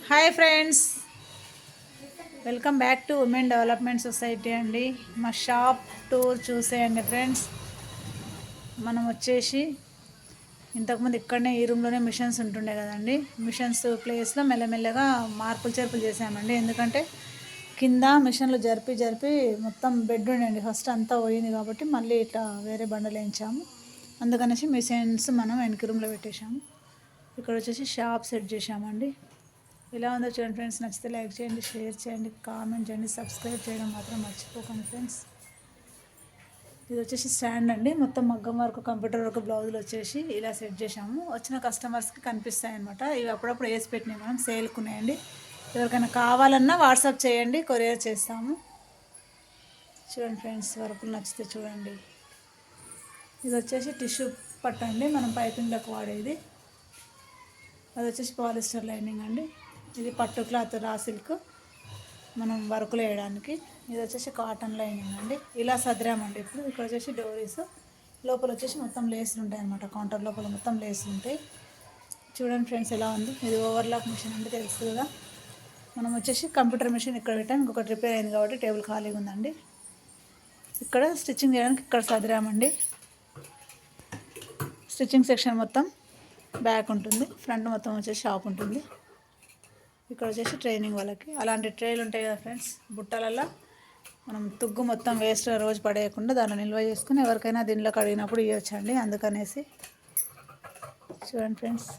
Hi friends, welcome back to women development society అండి. మా shop tour చూసేయండి friends. మనం వచ్చేసి ఇంతకుముందు ఇక్కడనే ఈ రూమ్లోనే మిషన్స్ ఉంటుండే కదండి. మిషన్స్ ప్లేస్లో మెల్లమెల్లగా మార్పులు చేర్పులు చేసామండి. ఎందుకంటే కింద మిషన్లు జరిపి మొత్తం బెడ్ ఉండండి. ఫస్ట్ అంతా పోయింది కాబట్టి మళ్ళీ ఇట్లా వేరే బండలు వేయించాము. అందుకనేసి మిషన్స్ మనం వెనక రూమ్లో పెట్టేశాము. ఇక్కడ వచ్చేసి షాప్ సెట్ చేసామండి. ఎలా ఉందో చూడండి ఫ్రెండ్స్. నచ్చితే లైక్ చేయండి, షేర్ చేయండి, కామెంట్ చేయండి, సబ్స్క్రైబ్ చేయడం మాత్రం మర్చిపోకండి ఫ్రెండ్స్. ఇది వచ్చేసి స్టాండ్ అండి. మొత్తం మగ్గం వరకు, కంప్యూటర్ వరకు, బ్లౌజులు వచ్చేసి ఇలా సెట్ చేసాము. వచ్చిన కస్టమర్స్కి కనిపిస్తాయి అనమాట. ఇవి అప్పుడప్పుడు వేసి పెట్టినాయి, మనం సేల్కున్నాయండి. ఎవరికైనా కావాలన్నా వాట్సాప్ చేయండి, కొరియర్ చేస్తాము. చూడండి ఫ్రెండ్స్, వర్కులు నచ్చితే చూడండి. ఇది వచ్చేసి టిష్యూ పట్టండి, మనం పైపింగ్లకు వాడేది. అది వచ్చేసి పాలిస్టర్ లైనింగ్ అండి. ఇది పట్టు క్లాత్ రా సిల్క్, మనం వర్కులు వేయడానికి. ఇది వచ్చేసి కాటన్ లైనింగ్ అండి. ఇలా సదిరామండి. ఇప్పుడు ఇక్కడ వచ్చేసి డోరీస్, లోపల వచ్చేసి మొత్తం లేసులు ఉంటాయి అన్నమాట. కౌంటర్ లోపల మొత్తం లేసులు ఉంటాయి. చూడండి ఫ్రెండ్స్ ఎలా ఉంది. ఇది ఓవర్లాక్ మిషన్ అంటే తెలుసు కదా. మనం వచ్చేసి కంప్యూటర్ మిషన్ ఇక్కడ పెట్టాం. ఇంకొకటి రిపేర్ అయింది కాబట్టి టేబుల్ ఖాళీగా ఉందండి. ఇక్కడ స్టిచ్చింగ్ చేయడానికి ఇక్కడ సదిరామండి. స్టిచ్చింగ్ సెక్షన్ మొత్తం బ్యాక్ ఉంటుంది, ఫ్రంట్ మొత్తం వచ్చేసి షాప్ ఉంటుంది. ఇక్కడ వచ్చేసి ట్రైనింగ్ వాళ్ళకి అలాంటి ట్రైలు ఉంటాయి కదా ఫ్రెండ్స్, బుట్టలలో మనం తుగ్గు మొత్తం వేస్ట్ రోజు పడేయకుండా దాన్ని నిల్వ చేసుకుని ఎవరికైనా దీనిలో కడిగినప్పుడు ఇవ్వచ్చండి. అందుకనేసి చూడండి ఫ్రెండ్స్.